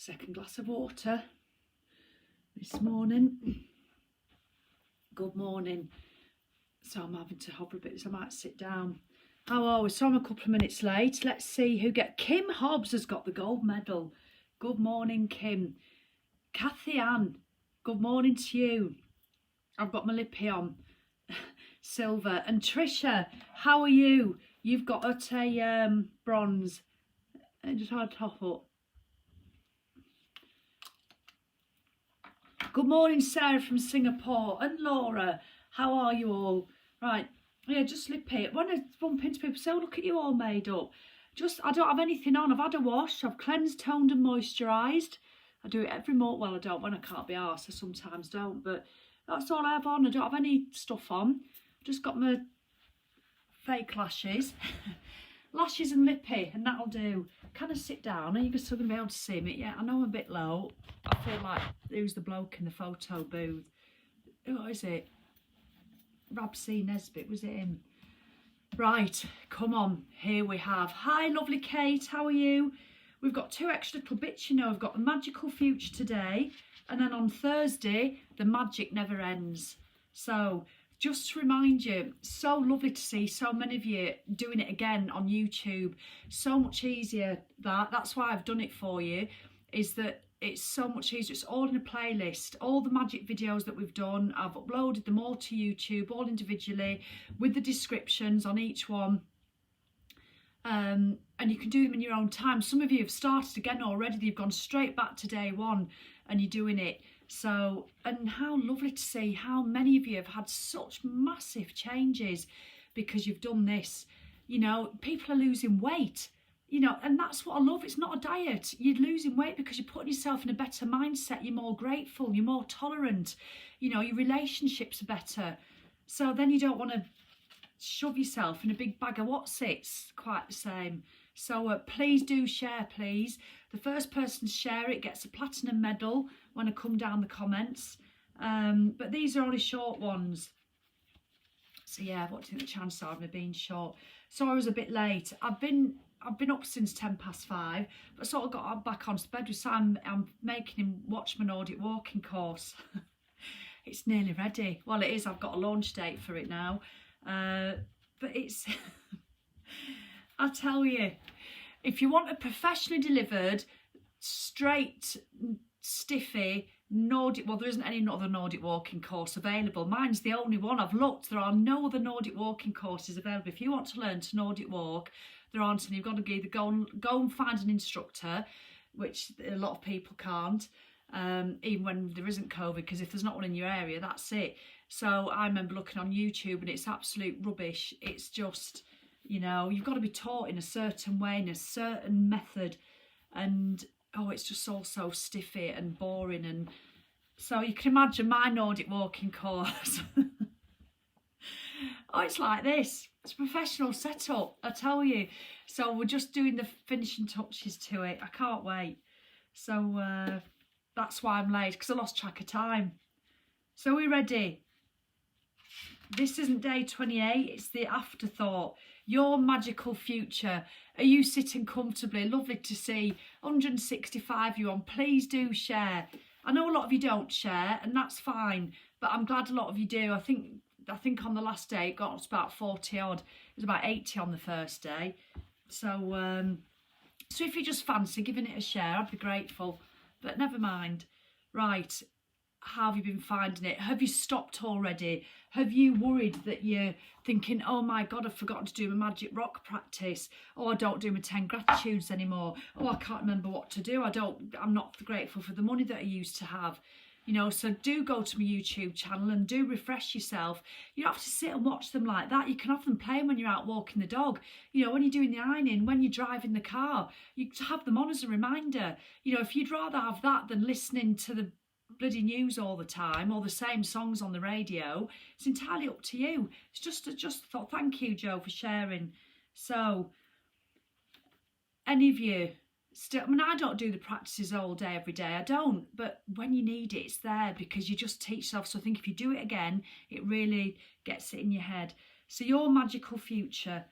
second glass of water this morning. Good morning. So I'm having to hover a bit, so I might sit down. How are we? So I'm a couple of minutes late. Let's see who Kim Hobbs has got the gold medal. Good morning, Kim. Kathy Ann, good morning to you. I've got my lippy on. Silver. And Trisha, how are you? You've got a bronze. And just hard top up. Good morning, Sarah from Singapore. And Laura, how are you all? Right, yeah, just lippy. When I bump into people, say, oh, look at you all made up. I don't have anything on. I've had a wash. I've cleansed, toned and moisturised. I do it every morning. Well, I don't when I can't be arsed. I sometimes don't. But that's all I have on. I don't have any stuff on. I've just got my fake lashes. Lashes and lippy, and that'll do. Can I sit down? Are you still going to be able to see me? Yeah, I know I'm a bit low. I feel like, who's the bloke in the photo booth? Who is it? Rabsy Nesbitt, was it him? Right, come on, here we have. Hi, lovely Kate, how are you? We've got 2 extra little bits, you know. We've got the magical future today, and then on Thursday, the magic never ends. So, just to remind you, so lovely to see so many of you doing it again on YouTube. So much easier that's why I've done it for you, is that it's so much easier. It's all in a playlist. All the magic videos that we've done, I've uploaded them all to YouTube, all individually, with the descriptions on each one. And you can do them in your own time. Some of you have started again already. You've gone straight back to day one and you're doing it. So, and how lovely to see how many of you have had such massive changes because you've done this. You know, people are losing weight, you know, and that's what I love. It's not a diet. You're losing weight because you're putting yourself in a better mindset. You're more grateful. You're more tolerant. You know, your relationships are better. So then you don't want to shove yourself in a big bag of what's-its. Quite the same. So please do share, please. The first person to share it gets a platinum medal when I come down the comments. But these are only short ones. So yeah, what do you think the chances are of me being short? So I was a bit late. I've been up since 5:10, but sort of got back onto bed with Sam. I'm making him watch my Nordic walking course. It's nearly ready. Well, it is. I've got a launch date for it now. But it's... I'll tell you, if you want a professionally delivered, straight, stiffy, Nordic, well, there isn't any other Nordic walking course available. Mine's the only one. I've looked. There are no other Nordic walking courses available. If you want to learn to Nordic walk, there aren't any. You've got to either go and find an instructor, which a lot of people can't, even when there isn't COVID, because if there's not one in your area, that's it. So I remember looking on YouTube and it's absolute rubbish. It's just... You know, you've got to be taught in a certain way, in a certain method. And, oh, it's just all so stiffy and boring. And so you can imagine my Nordic walking course. Oh, it's like this. It's a professional setup, I tell you. So we're just doing the finishing touches to it. I can't wait. So that's why I'm late, because I lost track of time. So we're ready. This isn't day 28, it's the afterthought. Your magical future. Are you sitting comfortably? Lovely to see 165 you on. Please do share. I know a lot of you don't share, and that's fine, but I'm glad a lot of you do. I think on the last day it got up to about 40 odd. It was about 80 on the first day. So so if you just fancy giving it a share, I'd be grateful. But never mind. Right. How have you been finding it? Have you stopped already? Have you worried that you're thinking, oh my God, I've forgotten to do my magic rock practice. Oh, I don't do my 10 gratitudes anymore. Oh, I can't remember what to do. I'm not grateful for the money that I used to have. You know, so do go to my YouTube channel and do refresh yourself. You don't have to sit and watch them like that. You can have them playing when you're out walking the dog. You know, when you're doing the ironing, when you're driving the car, you have them on as a reminder. You know, if you'd rather have that than listening to the bloody news all the time or the same songs on the radio, it's entirely up to you. It's just thought. Thank you, Joe, for sharing. So any of you still, I mean, I don't do the practices all day every day, I don't, but when you need it, it's there, because you just teach yourself. So I think if you do it again, it really gets it in your head. So your magical future,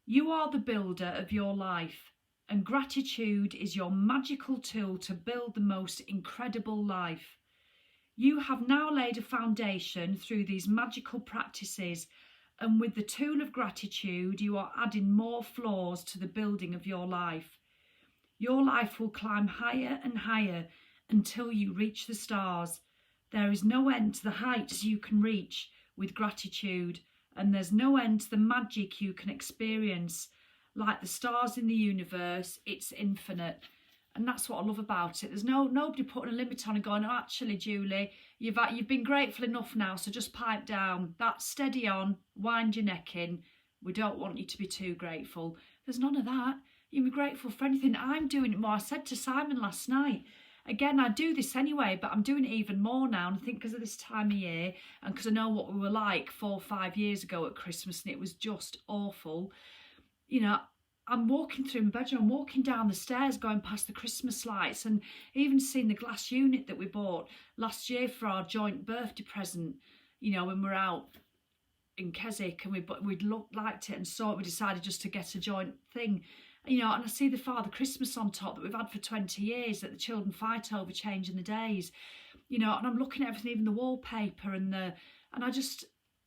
you are the builder of your life, And gratitude is your magical tool to build the most incredible life. You have now laid a foundation through these magical practices, and with the tool of gratitude, you are adding more floors to the building of your life. Your life will climb higher and higher until you reach the stars. There is no end to the heights you can reach with gratitude, and there's no end to the magic you can experience. Like the stars in the universe, it's infinite. And that's what I love about it. There's nobody putting a limit on and going, oh, actually, Julie, you've been grateful enough now, so just pipe down. That's steady on, wind your neck in. We don't want you to be too grateful. There's none of that. You can be grateful for anything. I'm doing it more. I said to Simon last night, again, I do this anyway, but I'm doing it even more now. And I think because of this time of year and because I know what we were like 4 or 5 years ago at Christmas, and it was just awful. You know, I'm walking through my bedroom, I'm walking down the stairs, going past the Christmas lights, and even seeing the glass unit that we bought last year for our joint birthday present, you know, when we were out in Keswick, and we'd liked it and saw it, we decided just to get a joint thing. You know, and I see the Father Christmas on top that we've had for 20 years that the children fight over changing the days, you know, and I'm looking at everything, even the wallpaper and I just,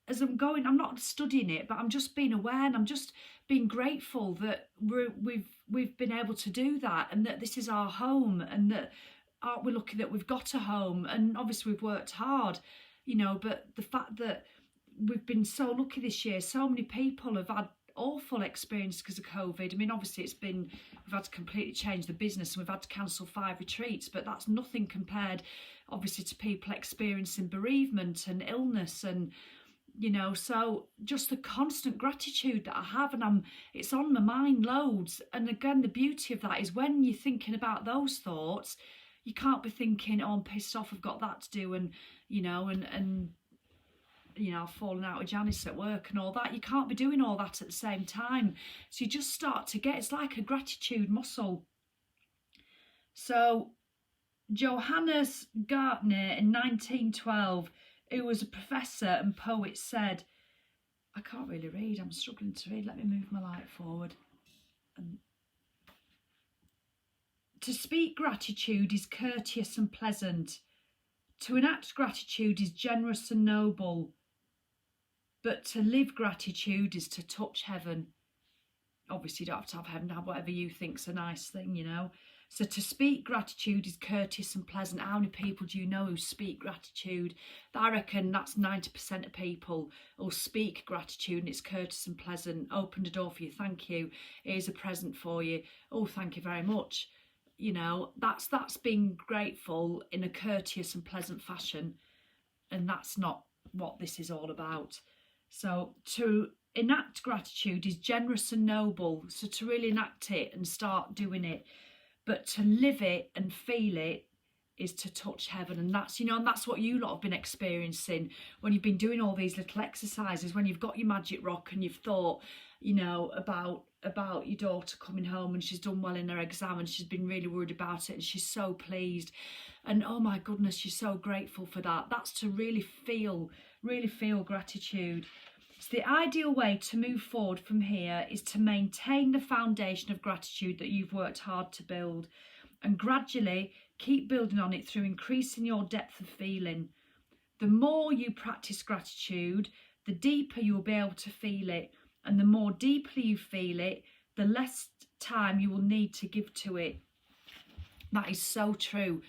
as I'm going, I'm not studying it, but I'm just being aware, and I'm just being grateful that we've been able to do that, and that this is our home, and that aren't we lucky that we've got a home. And obviously we've worked hard, you know, but the fact that we've been so lucky this year, so many people have had awful experience because of COVID. I mean, obviously we've had to completely change the business, and we've had to cancel 5 retreats, but that's nothing compared obviously to people experiencing bereavement and illness, and you know, so just the constant gratitude that I have, and it's on my mind loads. And again, the beauty of that is when you're thinking about those thoughts, you can't be thinking, oh, I'm pissed off, I've got that to do, and you know, and you know, I've fallen out with Janice at work and all that. You can't be doing all that at the same time. So you just start to get, it's like a gratitude muscle. So Johannes Gartner in 1912, who was a professor and poet, said, I can't really read, I'm struggling to read, let me move my light forward. To speak gratitude is courteous and pleasant. To enact gratitude is generous and noble. But to live gratitude is to touch heaven. Obviously you don't have to have heaven, have whatever you think's a nice thing, you know. So to speak gratitude is courteous and pleasant. How many people do you know who speak gratitude? I reckon that's 90% of people who speak gratitude, and it's courteous and pleasant. Opened a door for you, thank you. Here's a present for you. Oh, thank you very much. You know, that's being grateful in a courteous and pleasant fashion. And that's not what this is all about. So to enact gratitude is generous and noble. So to really enact it and start doing it. But to live it and feel it is to touch heaven. And that's, you know, and that's what you lot have been experiencing when you've been doing all these little exercises, when you've got your magic rock and you've thought, you know, about your daughter coming home and she's done well in her exam and she's been really worried about it and she's so pleased. And oh my goodness, she's so grateful for that. That's to really feel gratitude. So the ideal way to move forward from here is to maintain the foundation of gratitude that you've worked hard to build, and gradually keep building on it through increasing your depth of feeling. The more you practice gratitude, the deeper you'll be able to feel it, and the more deeply you feel it, the less time you will need to give to it. That is so true.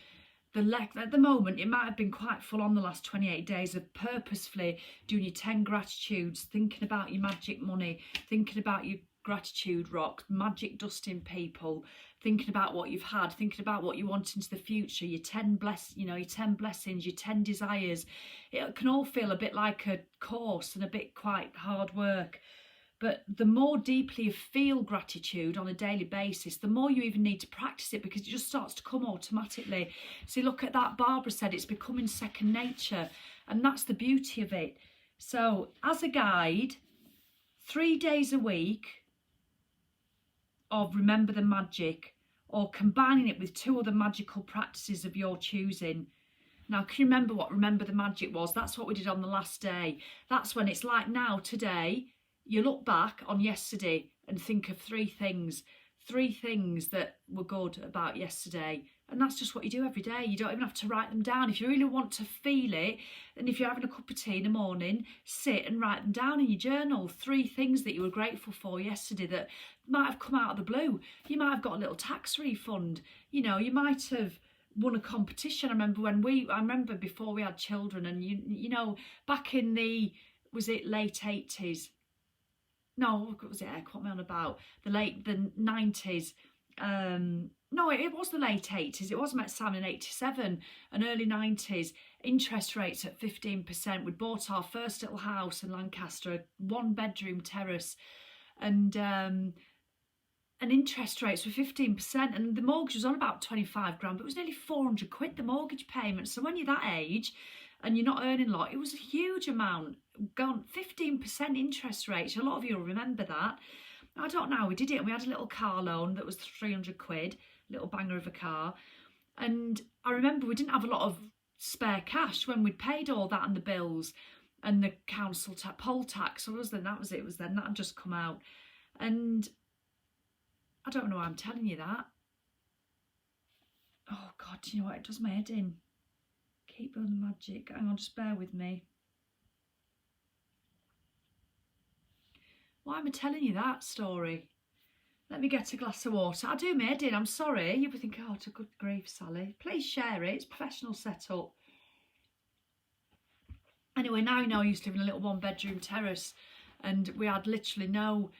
At the moment, it might have been quite full on the last 28 days of purposefully doing your 10 gratitudes, thinking about your magic money, thinking about your gratitude rock, magic dusting people, thinking about what you've had, thinking about what you want into the future, your 10 blessings, your 10 desires. It can all feel a bit like a course and a bit quite hard work. But the more deeply you feel gratitude on a daily basis, the more you even need to practice it, because it just starts to come automatically. See, look at that. Barbara said it's becoming second nature, and that's the beauty of it. So as a guide, 3 days a week of Remember the Magic, or combining it with 2 other magical practices of your choosing. Now, can you remember what Remember the Magic was? That's what we did on the last day. That's when it's like now, today, you look back on yesterday and think of 3 things. 3 things that were good about yesterday. And that's just what you do every day. You don't even have to write them down. If you really want to feel it, and if you're having a cup of tea in the morning, sit and write them down in your journal. 3 things that you were grateful for yesterday that might have come out of the blue. You might have got a little tax refund. You know, you might have won a competition. I remember before we had children, and you know, back in the, was it late 80s? No, what was it? I can't remember about the 90s. No, it was the late 80s. It was Met Salmon in 87 and early 90s. Interest rates at 15%. We'd bought our first little house in Lancaster, a 1-bedroom terrace, and interest rates were 15%, and the mortgage was on about 25 grand, but it was nearly 400 quid, the mortgage payment. So when you're that age and you're not earning a lot, it was a huge amount. Gone 15% interest rates. A lot of you will remember that. I don't know how we did it. We had a little car loan that was 300 quid, little banger of a car. And I remember we didn't have a lot of spare cash when we'd paid all that and the bills and the council poll tax. Or was then that was it. It was then that had just come out. And I don't know why I'm telling you that. Oh God, do you know what? It does my head in. Keep building magic. Hang on, just bear with me. Why am I telling you that story? Let me get a glass of water. I do my head in, I'm sorry. You'll be thinking, oh, it's a good grief, Sally. Please share it. It's professional setup. Anyway, now you know I used to live in a little 1-bedroom terrace, and we had literally no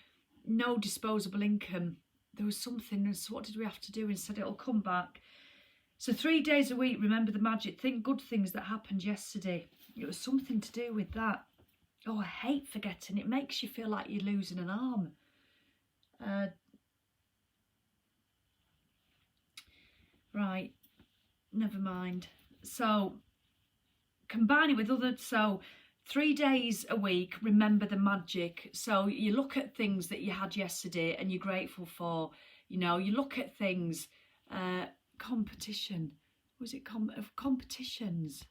disposable income. There was something, so what did we have to do? Instead, it'll come back. So 3 days a week, remember the magic. Think good things that happened yesterday. It was something to do with that. Oh, I hate forgetting. It makes you feel like you're losing an arm. Right, never mind. So combine it with other, so 3 days a week, remember the magic. So you look at things that you had yesterday and you're grateful for. You know, you look at things, competition. Was it competitions?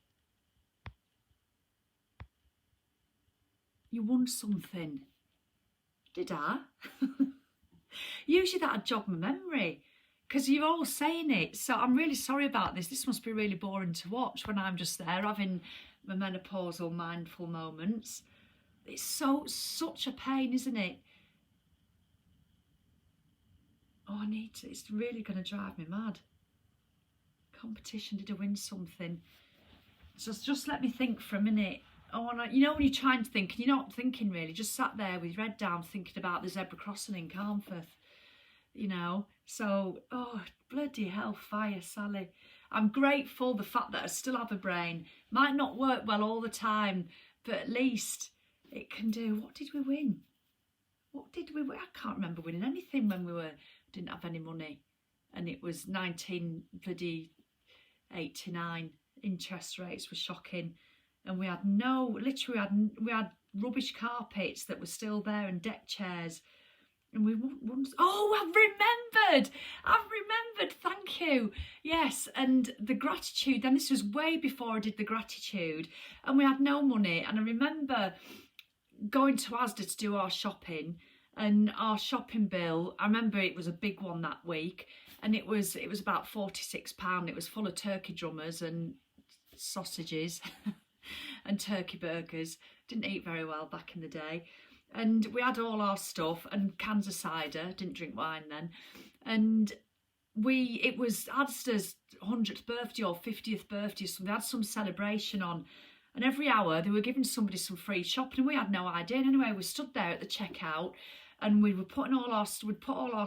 You won something. Did I? Usually that'd jog my memory because you're all saying it. So I'm really sorry about this. This must be really boring to watch when I'm just there having my menopausal mindful moments. It's such a pain, isn't it? Oh, I need to. It's really going to drive me mad. Competition, did I win something? Just let me think for a minute. Oh, and you know when you're trying to think and you're not thinking really, just sat there with your head down thinking about the zebra crossing in Carnforth, you know. So, oh, bloody hell, fire, Sally. I'm grateful the fact that I still have a brain. Might not work well all the time, but at least it can do. What did we win? What did we win? I can't remember winning anything when we didn't have any money. And it was 1989. Interest rates were shocking. And we had we had rubbish carpets that were still there and deck chairs. And we won. Oh, I've remembered. Thank you. Yes. And the gratitude. Then this was way before I did the gratitude. And we had no money. And I remember going to Asda to do our shopping. And our shopping bill, I remember it was a big one that week. And it was about £46. It was full of turkey drummers and sausages. And turkey burgers. Didn't eat very well back in the day. And we had all our stuff and cans of cider. Didn't drink wine then. And it was Asda's 100th birthday or 50th birthday, so they had some celebration on. And every hour they were giving somebody some free shopping, and we had no idea. And anyway, we stood there at the checkout and we'd put all our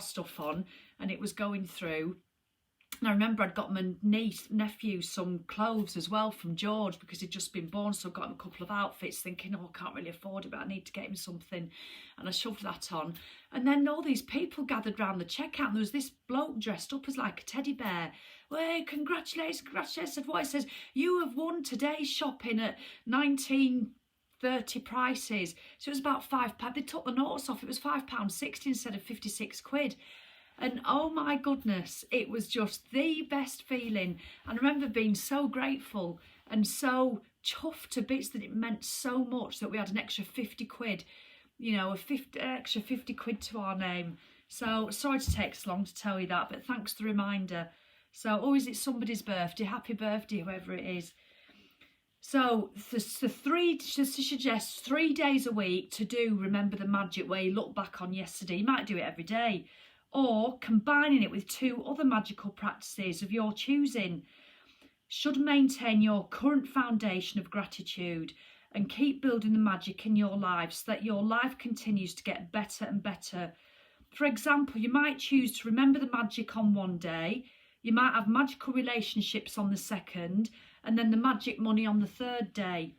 stuff on, and it was going through. And I remember I'd got my nephew some clothes as well from George because he'd just been born, so I got him a couple of outfits thinking, oh, I can't really afford it, but I need to get him something. And I shoved that on. And then all these people gathered round the checkout, and there was this bloke dressed up as like a teddy bear. Well, congratulations. I said, what? It says, you have won today's shopping at 1930 prices. So it was about £5. They took the notes off. It was £5.60 instead of 56 quid. And oh my goodness, it was just the best feeling. And I remember being so grateful and so chuffed to bits that it meant so much that we had an extra 50 quid, you know, extra 50 quid to our name So sorry to take so long to tell you that, but thanks for the reminder. So, oh, is it somebody's birthday? Happy birthday, whoever it is. So to suggest 3 days a week to do Remember the Magic, where you look back on yesterday. You might do it every day, or combining it with 2 other magical practices of your choosing should maintain your current foundation of gratitude and keep building the magic in your life so that your life continues to get better and better. For example, you might choose to remember the magic on one day. You might have magical relationships on the second, and then the magic money on the third day.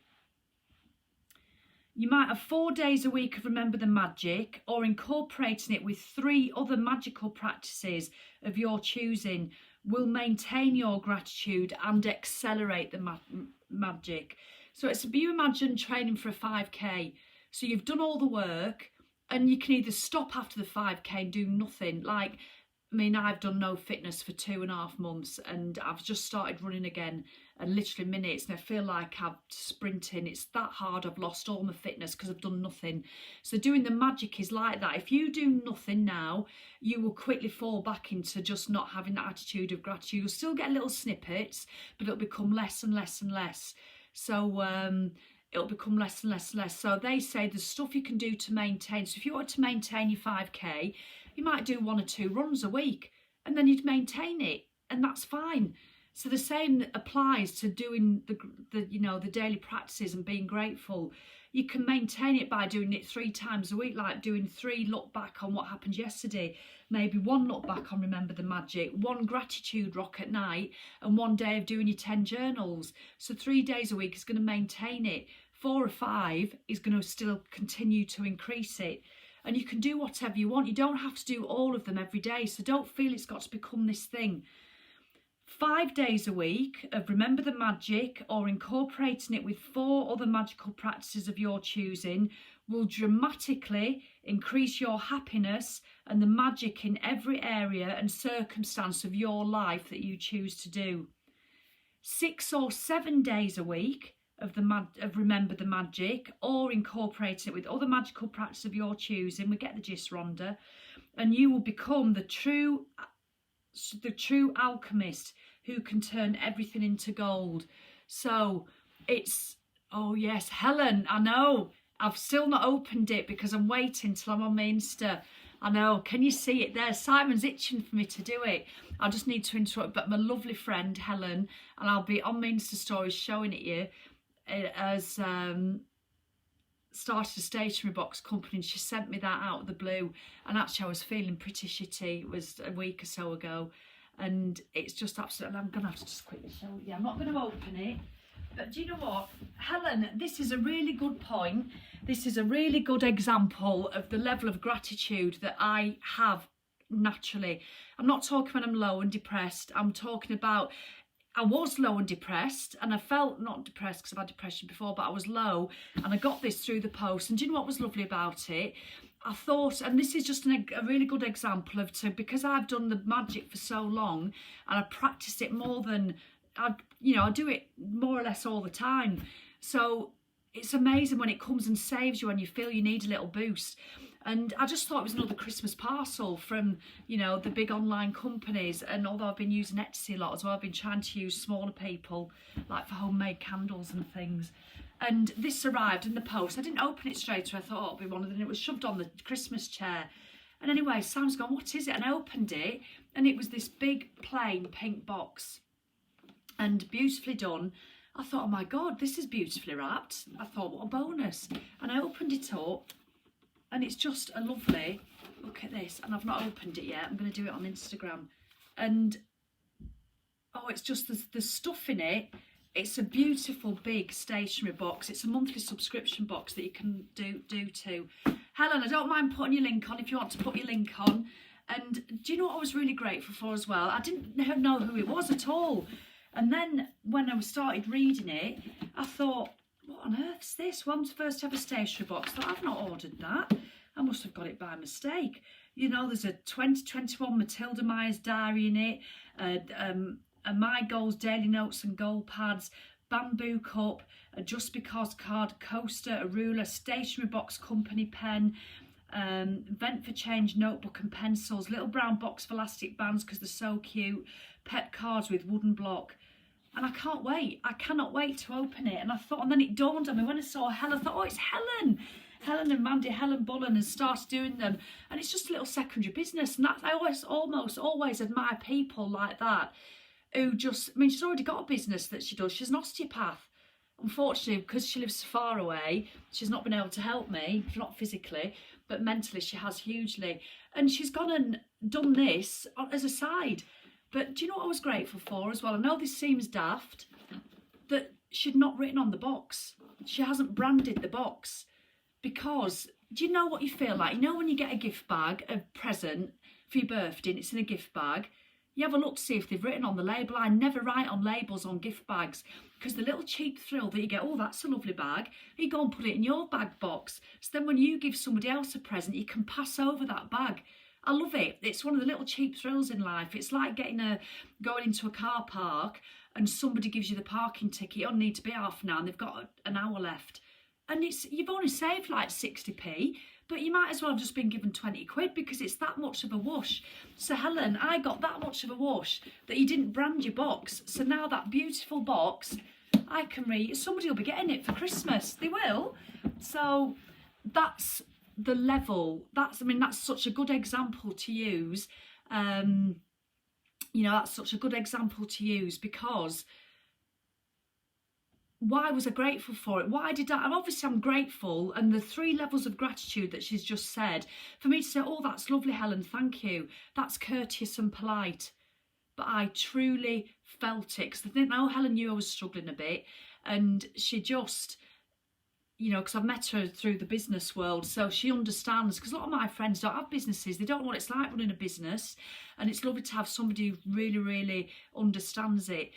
You might have 4 days a week of Remember the Magic, or incorporating it with 3 other magical practices of your choosing will maintain your gratitude and accelerate the magic. So it's, you imagine training for a 5k. So you've done all the work and you can either stop after the 5k and do nothing. Like, I mean, I've done no fitness for 2.5 months and I've just started running again, and literally minutes, and I feel like I'm sprinting. It's that hard. I've lost all my fitness because I've done nothing. So doing the magic is like that. If you do nothing now, you will quickly fall back into just not having that attitude of gratitude. You'll still get little snippets, but it'll become less and less and less. So it'll become less and less and less. So they say the stuff you can do to maintain. So if you want to maintain your 5k, you might do 1 or 2 runs a week, and then you'd maintain it, and that's fine. So the same applies to doing the daily practices and being grateful. You can maintain it by doing it 3 times a week, like doing 3 look back on what happened yesterday, maybe 1 look back on Remember the Magic, 1 gratitude rock at night, and 1 day of doing your 10 journals. So 3 days a week is going to maintain it. 4 or 5 is going to still continue to increase it. And you can do whatever you want. You don't have to do all of them every day, so don't feel it's got to become this thing. 5 days a week of Remember the Magic, or incorporating it with 4 other magical practices of your choosing, will dramatically increase your happiness and the magic in every area and circumstance of your life that you choose to do. 6 or 7 days a week of Remember the Magic, or incorporating it with other magical practices of your choosing. We get the gist, Rhonda, and you will become the true alchemist who can turn everything into gold. So it's, oh yes, Helen, I know I've still not opened it because I'm waiting till I'm on my Insta. I know, can you see it there? Simon's itching for me to do it. I just need to interrupt, but my lovely friend Helen, and I'll be on my Insta stories showing it you, has started a stationery box company, and she sent me that out of the blue, and actually I was feeling pretty shitty. It was a week or so ago, and it's just absolutely, I'm gonna have to just quickly show you. I'm not going to open it, but do you know what, Helen, this is a really good point. This is a really good example of the level of gratitude that I have naturally. I'm not talking when I'm low and depressed. I'm talking about, I was low and depressed, and I felt not depressed because I've had depression before, but I was low, and I got this through the post. And do you know what was lovely about it? I thought, and this is just a really good example of, because I've done the magic for so long, and I practiced it more than, I do it more or less all the time. So it's amazing when it comes and saves you when you feel you need a little boost. And I just thought it was another Christmas parcel from, the big online companies. And although I've been using Etsy a lot as well, I've been trying to use smaller people, like for homemade candles and things. And this arrived in the post. I didn't open it straight away. I thought, it'll be one of them. And it was shoved on the Christmas chair. And anyway, Sam's gone, what is it? And I opened it, and it was this big, plain pink box. And beautifully done. I thought, oh my God, this is beautifully wrapped. I thought, what a bonus. And I opened it up, and it's just a lovely, look at this, and I've not opened it yet. I'm going to do it on Instagram. And, oh, it's just, there's stuff in it. It's a beautiful big stationery box. It's a monthly subscription box that you can do too. Helen, I don't mind putting your link on if you want to put your link on. And do you know what I was really grateful for as well? I didn't know who it was at all. And then when I started reading it, I thought, what on earth is this? Well, I'm the first to have a stationery box. I thought, I've not ordered that. I must have got it by mistake. There's a 2021 Matilda Myers diary in it, a My Goals daily notes and goal pads, bamboo cup, a Just Because card, coaster, a ruler, stationery box company pen, Vent for Change notebook and pencils, little brown box of elastic bands because they're so cute, pet cards with wooden block. And I can't wait. I cannot wait to open it. And I thought, and then it dawned on me when I saw Helen, I thought, oh, it's Helen. Helen and Mandy, Helen Bullen, and started doing them. And it's just a little secondary business. And that's, I almost always admire people like that who just, I mean, she's already got a business that she does. She's an osteopath. Unfortunately, because she lives so far away, she's not been able to help me, not physically, but mentally she has hugely. And she's gone and done this as a side. But do you know what I was grateful for as well? I know this seems daft, that she'd not written on the box. She hasn't branded the box. Because, do you know what you feel like? You know when you get a gift bag, a present for your birthday, and it's in a gift bag, you have a look to see if they've written on the label. I never write on labels on gift bags, because the little cheap thrill that you get, oh, that's a lovely bag, you go and put it in your bag box. So then when you give somebody else a present, you can pass over that bag. I love it. It's one of the little cheap thrills in life. It's like going into a car park and somebody gives you the parking ticket. You only need to be half an hour and they've got an hour left. And you've only saved like 60p, but you might as well have just been given 20 quid because it's that much of a whoosh. So Helen, I got that much of a whoosh that you didn't brand your box. So now that beautiful box, I can read, somebody will be getting it for Christmas. They will. So that's the level. That's such a good example to use. That's such a good example to use because why was I grateful for it? Why did I? And obviously I'm grateful, and the 3 levels of gratitude that she's just said, for me to say, oh, that's lovely, Helen, thank you. That's courteous and polite. But I truly felt it, because I think now Helen knew I was struggling a bit, and she just, because I've met her through the business world, so she understands, because a lot of my friends don't have businesses, they don't know what it's like running a business, and it's lovely to have somebody who really, really understands it.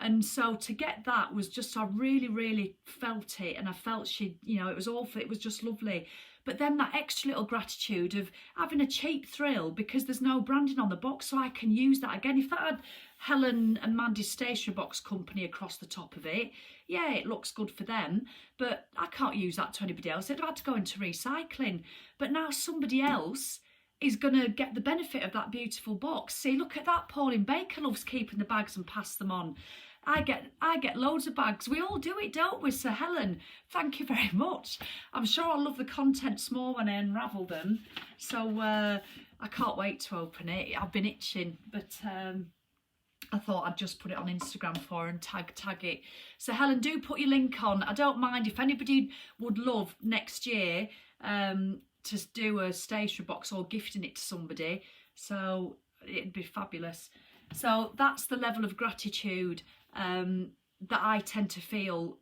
And so to get that was just, I really, really felt it. And I felt it was awful. It was just lovely. But then that extra little gratitude of having a cheap thrill because there's no branding on the box. So I can use that again. If that had Helen and Mandy's Stationery Box Company across the top of it, yeah, it looks good for them. But I can't use that to anybody else. It'd have had to go into recycling. But now somebody else is going to get the benefit of that beautiful box. See, look at that. Pauline Baker loves keeping the bags and pass them on. I get loads of bags. We all do it, don't we? So Helen, thank you very much. I'm sure I'll love the contents more when I unravel them. So I can't wait to open it. I've been itching, but I thought I'd just put it on Instagram for her and tag it. So Helen, do put your link on. I don't mind if anybody would love next year to do a stationery box or gifting it to somebody. So it'd be fabulous. So that's the level of gratitude that I tend to feel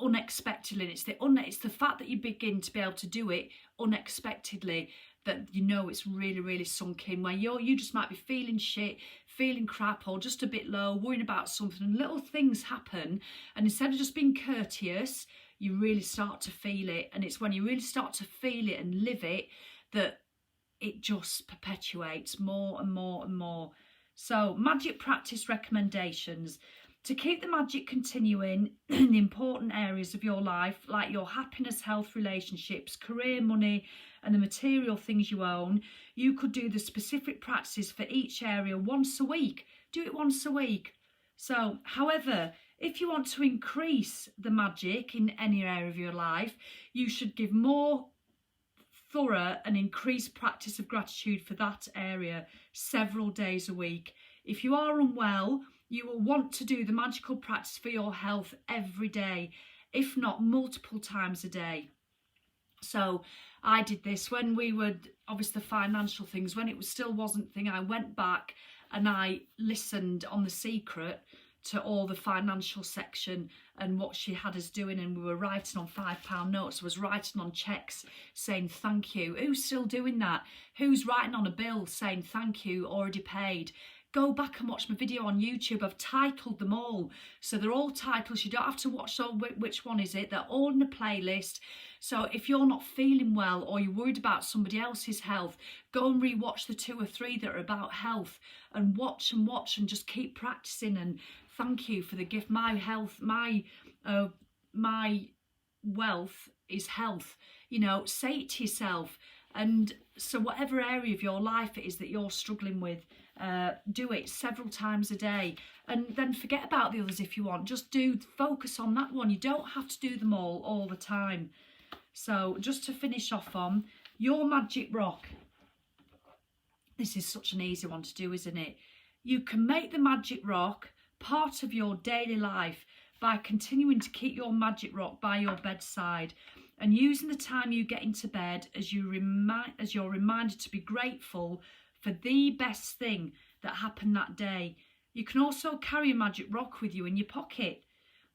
unexpectedly. It's the fact that you begin to be able to do it unexpectedly that it's really, really sunk in, where you just might be feeling shit, feeling crap, or just a bit low, worrying about something, and little things happen, and instead of just being courteous, you really start to feel it. And it's when you really start to feel it and live it that it just perpetuates more and more and more. So magic practice recommendations. To keep the magic continuing in the important areas of your life, like your happiness, health, relationships, career, money, and the material things you own, you could do the specific practices for each area once a week. Do it once a week. So, however, if you want to increase the magic in any area of your life, you should give more thorough and increased practice of gratitude for that area several days a week. If you are unwell, you will want to do the magical practice for your health every day, if not multiple times a day. So I did this when we were, obviously the financial things, when it still wasn't thing, I went back and I listened on The Secret to all the financial section and what she had us doing, and we were writing on £5 notes. I was writing on cheques saying thank you. Who's still doing that? Who's writing on a bill saying thank you, already paid? Go back and watch my video on YouTube. I've titled them all. So they're all titles. You don't have to watch which one is it. They're all in a playlist. So if you're not feeling well or you're worried about somebody else's health, go and rewatch the 2 or 3 that are about health, and watch and just keep practicing. And thank you for the gift. My health, my wealth is health. Say it to yourself. And so whatever area of your life it is that you're struggling with, do it several times a day, and then forget about the others if you want. Just focus on that one. You don't have to do them all the time. So just to finish off on your magic rock, this is such an easy one to do, isn't it? You can make the magic rock part of your daily life by continuing to keep your magic rock by your bedside and using the time you get into bed as you're reminded to be grateful for the best thing that happened that day. You can also carry a magic rock with you in your pocket,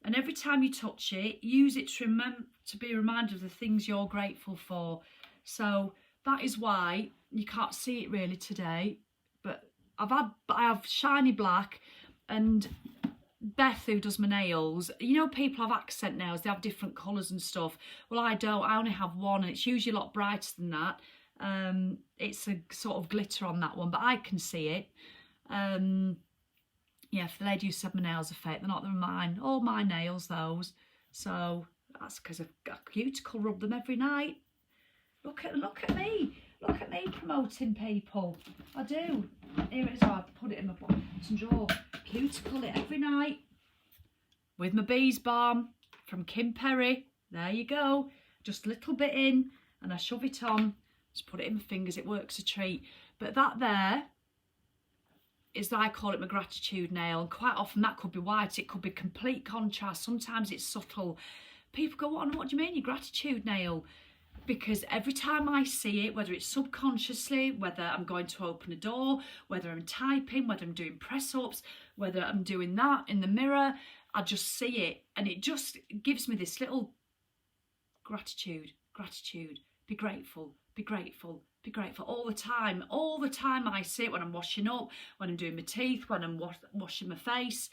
and every time you touch it, use it to be reminded of the things you're grateful for. So that is why you can't see it really today, but I have shiny black, and Beth, who does my nails, you know, people have accent nails, they have different colours and stuff. Well, I don't, I only have one, and it's usually a lot brighter than that. It's a sort of glitter on that one, but I can see it. Yeah, for the lady who said my nails are fake, they're not, they're mine. All my nails, those. So that's because I've got a cuticle, rub them every night. Look at me promoting people. I do. Here it is. I put it in my bottom drawer. Cuticle it every night with my bees balm from Kim Perry. There you go. Just a little bit in, and I shove it on. Just put it in my fingers. It works a treat. But that there is, I call it my gratitude nail, and quite often that could be white, it could be complete contrast, sometimes it's subtle. People go, what do you mean your gratitude nail? Because every time I see it, whether it's subconsciously, whether I'm going to open a door, whether I'm typing, whether I'm doing press-ups, whether I'm doing that in the mirror, I just see it, and it just gives me this little gratitude, be grateful, be grateful, be grateful all the time. All the time I see it when I'm washing up, when I'm doing my teeth, when I'm washing my face.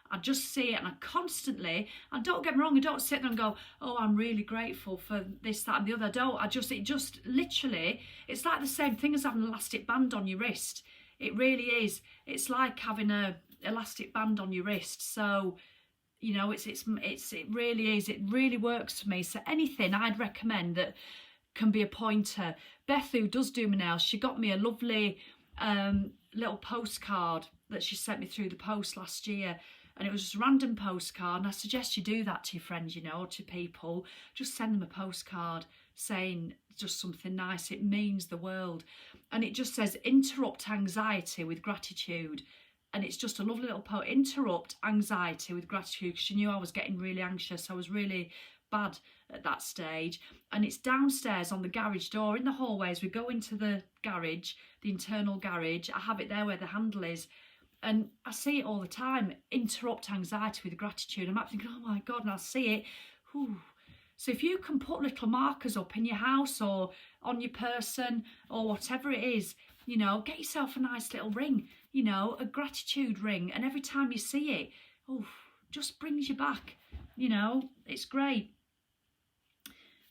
I just see it, and I constantly, and don't get me wrong, I don't sit there and go, oh, I'm really grateful for this, that and the other. I don't. It just literally, it's like the same thing as having an elastic band on your wrist. It really is. It's like having a elastic band on your wrist. So, you know, it really is. It really works for me. So anything I'd recommend that can be a pointer. Beth, who does do my nails, she got me a lovely little postcard that she sent me through the post last year. And it was just a random postcard, and I suggest you do that to your friends, you know, to people. Just send them a postcard saying just something nice. It means the world. And it just says, interrupt anxiety with gratitude. And it's just a lovely little poem, interrupt anxiety with gratitude, because she knew I was getting really anxious. I was really bad at that stage. And it's downstairs on the garage door in the hallway. As we go into the garage, the internal garage, I have it there where the handle is. And I see it all the time, interrupt anxiety with gratitude. I might think, oh my God, and I'll see it. Whew. So if you can put little markers up in your house or on your person or whatever it is, you know, get yourself a nice little ring, you know, a gratitude ring. And every time you see it, oh, just brings you back, you know, it's great.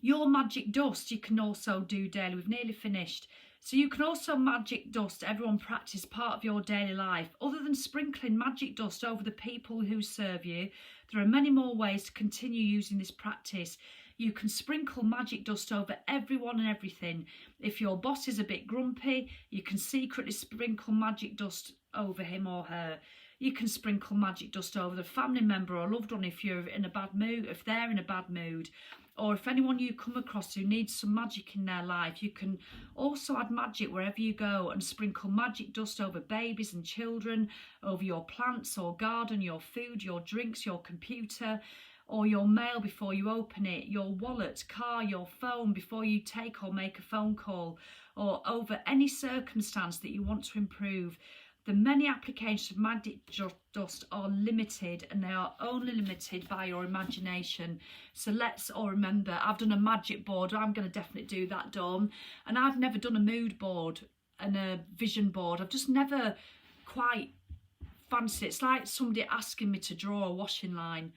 Your magic dust you can also do daily. We've nearly finished. So you can also magic dust, everyone practice, part of your daily life. Other than sprinkling magic dust over the people who serve you, there are many more ways to continue using this practice. You can sprinkle magic dust over everyone and everything. If your boss is a bit grumpy, you can secretly sprinkle magic dust over him or her. You can sprinkle magic dust over the family member or loved one if you're in a bad mood, if they're in a bad mood. Or if anyone you come across who needs some magic in their life, you can also add magic wherever you go and sprinkle magic dust over babies and children, over your plants or garden, your food, your drinks, your computer, or your mail before you open it, your wallet, car, your phone before you take or make a phone call, or over any circumstance that you want to improve. The many applications of magic dust are limited, and they are only limited by your imagination. So let's all remember, I've done a magic board. I'm going to definitely do that, Dawn. And I've never done a mood board and a vision board. I've just never quite fancied it. It's like somebody asking me to draw a washing line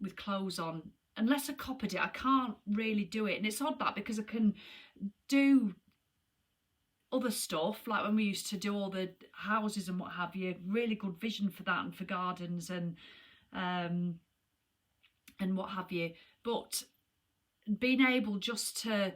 with clothes on. Unless I copied it, I can't really do it. And it's odd that, because I can do other stuff, like when we used to do all the houses and what have you, really good vision for that and for gardens and what have you. But being able just to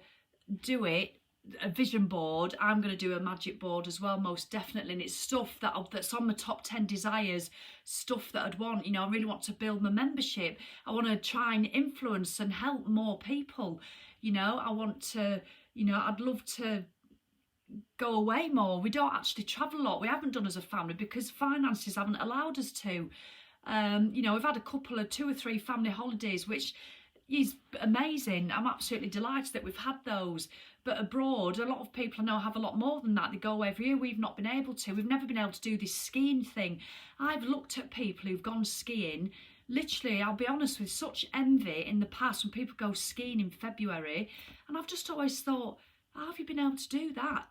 do it a vision board, I'm going to do a magic board as well, most definitely. And it's stuff that's on my top 10 desires, stuff that I'd want. You know, I really want to build my membership. I want to try and influence and help more people. You know, I want to, you know, I'd love to go away more. We don't actually travel a lot. We haven't done as a family because finances haven't allowed us to. You know, we've had a couple of 2 or 3 family holidays, which is amazing. I'm absolutely delighted that we've had those. But abroad, a lot of people I know have a lot more than that. They go away every year. We've not been able to. We've never been able to do this skiing thing. I've looked at people who've gone skiing, literally, I'll be honest, with such envy in the past when people go skiing in February. And I've just always thought, how have you been able to do that?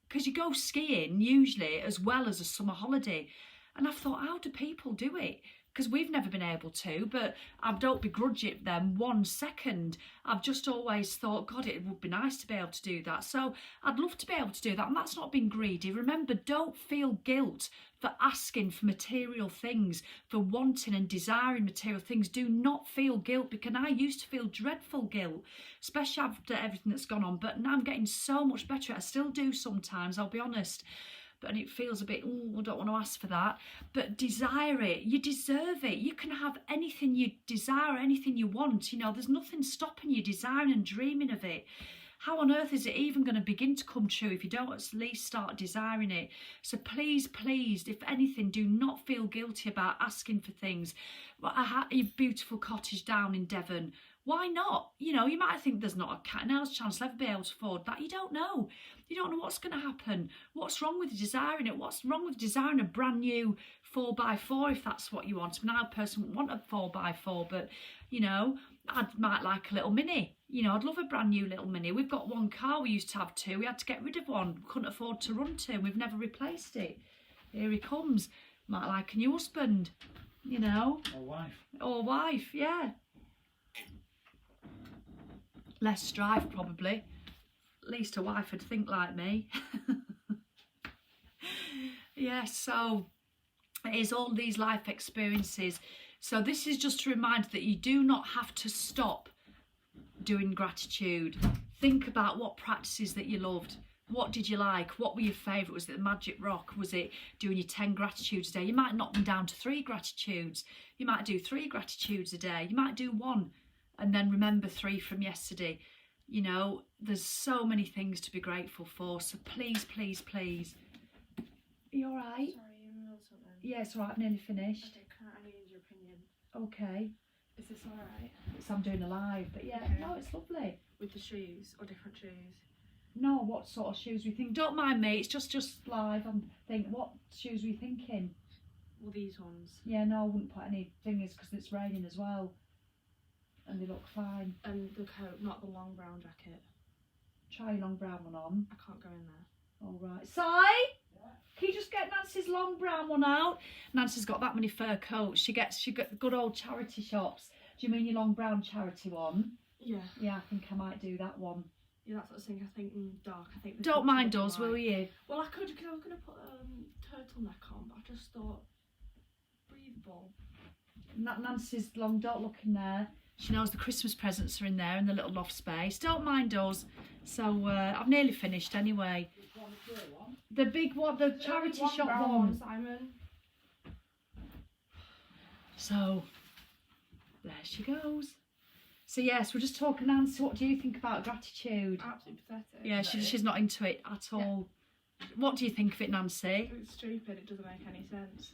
Because you go skiing usually as well as a summer holiday. And I've thought, how do people do it? Because we've never been able to, but I don't begrudge it them 1 second. I've just always thought, God, it would be nice to be able to do that. So I'd love to be able to do that. And that's not being greedy. Remember, don't feel guilt for asking for material things, for wanting and desiring material things. Do not feel guilt, because I used to feel dreadful guilt, especially after everything that's gone on. But now I'm getting so much better. I still do sometimes, I'll be honest. And it feels a bit, oh, I don't want to ask for that. But desire it. You deserve it. You can have anything you desire, anything you want. You know, there's nothing stopping you desiring and dreaming of it. How on earth is it even going to begin to come true if you don't at least start desiring it? So please, please, if anything, do not feel guilty about asking for things. Well, I had a beautiful cottage down in Devon. Why not? You know, you might think there's not a cat and mouse chance I'll ever be able to afford that. You don't know. You don't know what's going to happen. What's wrong with desiring it? What's wrong with desiring a brand new 4x4 if that's what you want? I mean, I personally want a 4x4, but, you know, I might like a little Mini. You know, I'd love a brand new little Mini. We've got 1 car. We used to have 2. We had to get rid of 1. Couldn't afford to run 2. We've never replaced it. Here he comes. Might like a new husband, you know. Or wife. Or wife, yeah. Less strife, probably. At least a wife would think like me. Yeah, so it is all these life experiences. So this is just a reminder that you do not have to stop doing gratitude. Think about what practices that you loved. What did you like? What were your favourite? Was it the Magic Rock? Was it doing your 10 gratitudes a day? You might knock them down to 3 gratitudes. You might do 3 gratitudes a day. You might do 1 and then remember 3 from yesterday. You know, there's so many things to be grateful for. So please, please, please. Are you all right? Sorry, you know something? Yeah, it's all right. I've nearly finished. Okay, I need your opinion. Okay. Is this alright? So I'm doing a live, but yeah, Okay. no, it's lovely. With the shoes or different shoes? No, what sort of shoes we think? Don't mind me, it's just live. I'm thinking, what shoes were you thinking? Well, these ones. Yeah, no, I wouldn't put any fingers because it's raining as well. And they look fine. And the coat, not the long brown jacket. Try your long brown one on. I can't go in there. All right. Si, can you just get Nancy's long brown one out? Nancy's got that many fur coats. She got the good old charity shops. Do you mean your long brown charity one? Yeah. Yeah, I think I might do that one. Yeah, that's what I was thinking. I think dark. I think. Don't mind us, will you? Well, I could, because I was going to put a turtleneck on, but I just thought, breathable. Nancy's long, don't look in there. She knows the Christmas presents are in there in the little loft space. Don't mind us. So I've nearly finished anyway. The big one, the charity shop one. Simon. So there she goes. So yes, we're just talking, Nancy. What do you think about gratitude? Absolutely pathetic. Yeah, she's not into it at all. What do you think of it, Nancy? It's stupid. It doesn't make any sense.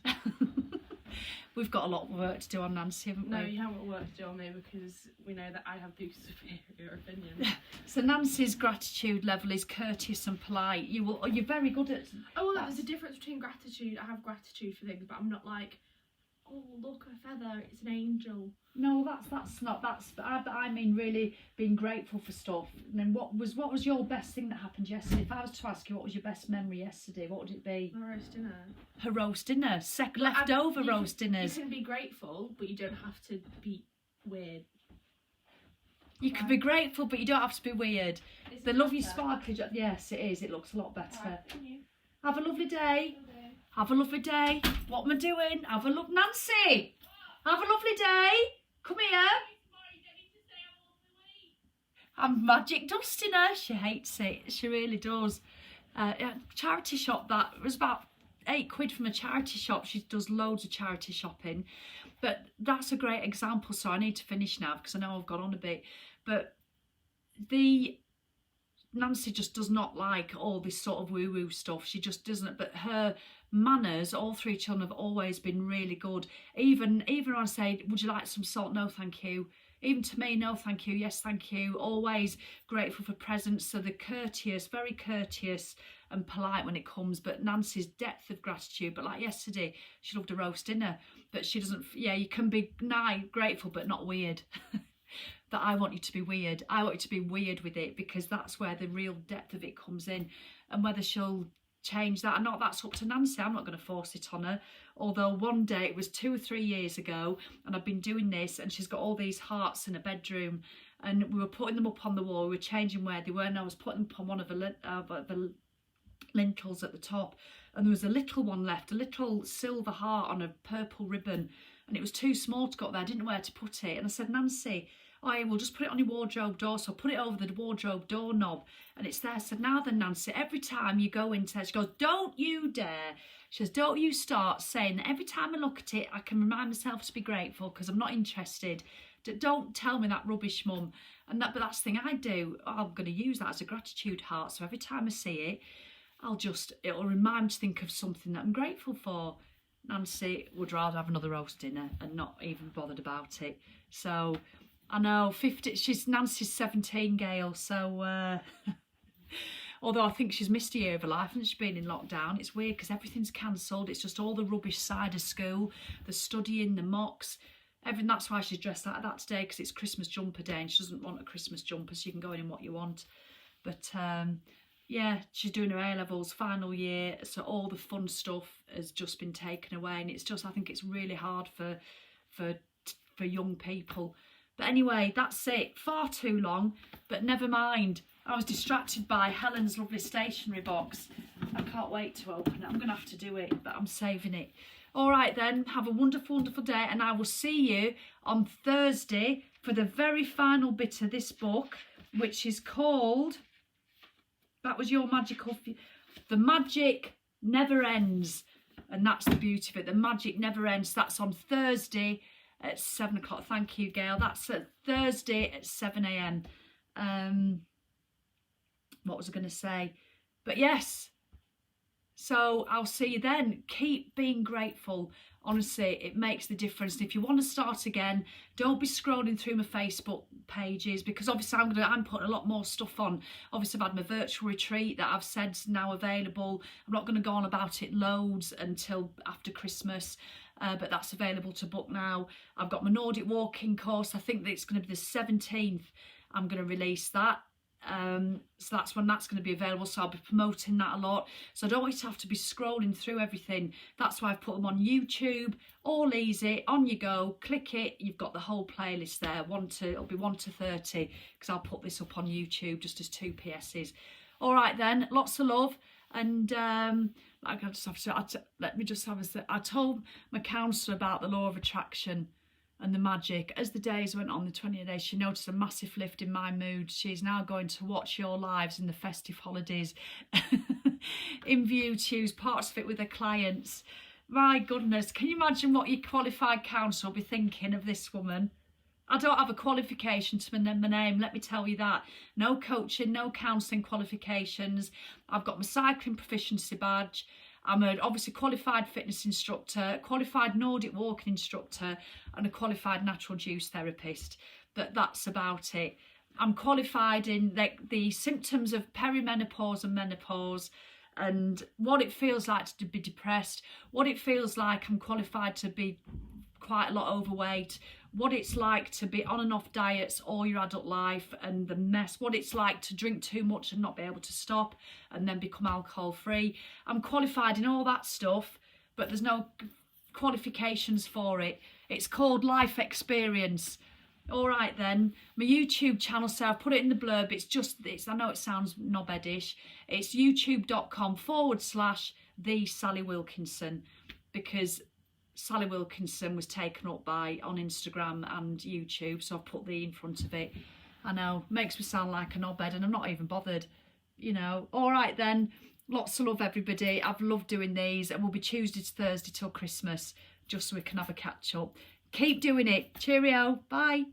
We've got a lot of work to do on Nancy, haven't we? No, you haven't worked to do on me, because we know that I have the superior opinion. So Nancy's gratitude level is courteous and polite. You're very good at. Oh, well, there's a difference between gratitude. I have gratitude for things, but I'm not like, oh, look, a feather, it's an angel. No, that's not. I mean really being grateful for stuff. And then what was your best thing that happened yesterday? If I was to ask you what was your best memory yesterday, what would it be? My roast dinner. Her roast dinner, leftover roast dinners. You can be grateful, but you don't have to be weird. You can be grateful, but you don't have to be weird. The lovely sparkly. Yes, it is. It looks a lot better. Right, Have a lovely day. Have a lovely day. What am I doing? Have a look, Nancy. Have a lovely day. Come here. I'm magic dusting her. She hates it. She really does. Charity shop, that was about £8 from a charity shop. She does loads of charity shopping. But that's a great example. So I need to finish now because I know I've gone on a bit. But Nancy just does not like all this sort of woo-woo stuff. She just doesn't. But her manners, all 3 children have always been really good. Even when I say, would you like some salt? No, thank you. Even to me, no, thank you. Yes, thank you. Always grateful for presents. So they're courteous, very courteous and polite when it comes. But Nancy's depth of gratitude. But like yesterday, she loved a roast dinner. But she doesn't, yeah, you can be grateful, but not weird. That I want you to be weird. I want you to be weird with it, because that's where the real depth of it comes in. And whether she'll change that or not, that's up to Nancy. I'm not going to force it on her. Although one day, it was 2 or 3 years ago, and I've been doing this, and she's got all these hearts in her bedroom, and we were putting them up on the wall. We were changing where they were, and I was putting them on one of the lintels at the top, and there was a little one left, a little silver heart on a purple ribbon, and it was too small to go up there. I didn't know where to put it, and I said, Nancy, oh, yeah, we'll just put it on your wardrobe door. So I put it over the wardrobe doorknob, and it's there. I said, now then, Nancy, every time you go into there, she goes, don't you dare. She says, don't you start saying that every time I look at it, I can remind myself to be grateful, because I'm not interested. Don't tell me that rubbish, Mum. But that's the thing I do. I'm going to use that as a gratitude heart. So every time I see it, it'll remind me to think of something that I'm grateful for. Nancy would rather have another roast dinner and not even bothered about it. So I know, Nancy's 17, Gail, so although I think she's missed a year of her life, and she's been in lockdown. It's weird because everything's cancelled. It's just all the rubbish side of school, the studying, the mocks, everything. That's why she's dressed like that today, because it's Christmas jumper day, and she doesn't want a Christmas jumper, so you can go in what you want. But yeah, she's doing her A-levels, final year, so all the fun stuff has just been taken away, and it's just, I think it's really hard for young people. But anyway, that's it. Far too long, but never mind. I was distracted by Helen's lovely stationery box. I can't wait to open it. I'm going to have to do it, but I'm saving it. All right then, have a wonderful, wonderful day, and I will see you on Thursday for the very final bit of this book, which is called, that was your magical, The Magic Never Ends. And that's the beauty of it. The magic never ends. That's on Thursday at 7 o'clock. Thank you, Gail. That's at Thursday at 7 a.m. What was I going to say? But yes, so I'll see you then. Keep being grateful. Honestly, it makes the difference. And if you want to start again, don't be scrolling through my Facebook pages, because obviously I'm putting a lot more stuff on. Obviously, I've had my virtual retreat that I've said now available. I'm not going to go on about it loads until after Christmas. But that's available to book now. I've got my Nordic walking course. I think that it's going to be the 17th. I'm going to release that. So that's when that's going to be available. So I'll be promoting that a lot. So I don't want you to have to be scrolling through everything. That's why I've put them on YouTube. All easy. On you go. Click it. You've got the whole playlist there. It'll be 1 to 30, because I'll put this up on YouTube just as 2 PSs. All right then. Lots of love. And I told my counsellor about the law of attraction and the magic. As the days went on, the 20th day, she noticed a massive lift in my mood. She's now going to watch your lives in the festive holidays in view to use parts of it with her clients. My goodness, can you imagine what your qualified counsel will be thinking of this woman? I don't have a qualification to my name, let me tell you that. No coaching, no counselling qualifications. I've got my cycling proficiency badge. I'm an obviously qualified fitness instructor, qualified Nordic walking instructor, and a qualified natural juice therapist. That's about it. I'm qualified in the symptoms of perimenopause and menopause, and what it feels like to be depressed, what it feels like I'm qualified to be quite a lot overweight, what it's like to be on and off diets all your adult life, and the mess, what it's like to drink too much and not be able to stop and then become alcohol free. I'm qualified in all that stuff, but there's no qualifications for it. It's called life experience. All right then, my YouTube channel, so I've put it in the blurb. I know it sounds knobheadish. It's youtube.com/the Sally Wilkinson, because Sally Wilkinson was taken up on Instagram and YouTube, so I've put the in front of it. I know, makes me sound like a knobhead, and I'm not even bothered, you know. All right then, lots of love everybody. I've loved doing these, and we'll be Tuesday to Thursday till Christmas, just so we can have a catch up. Keep doing it. Cheerio. Bye.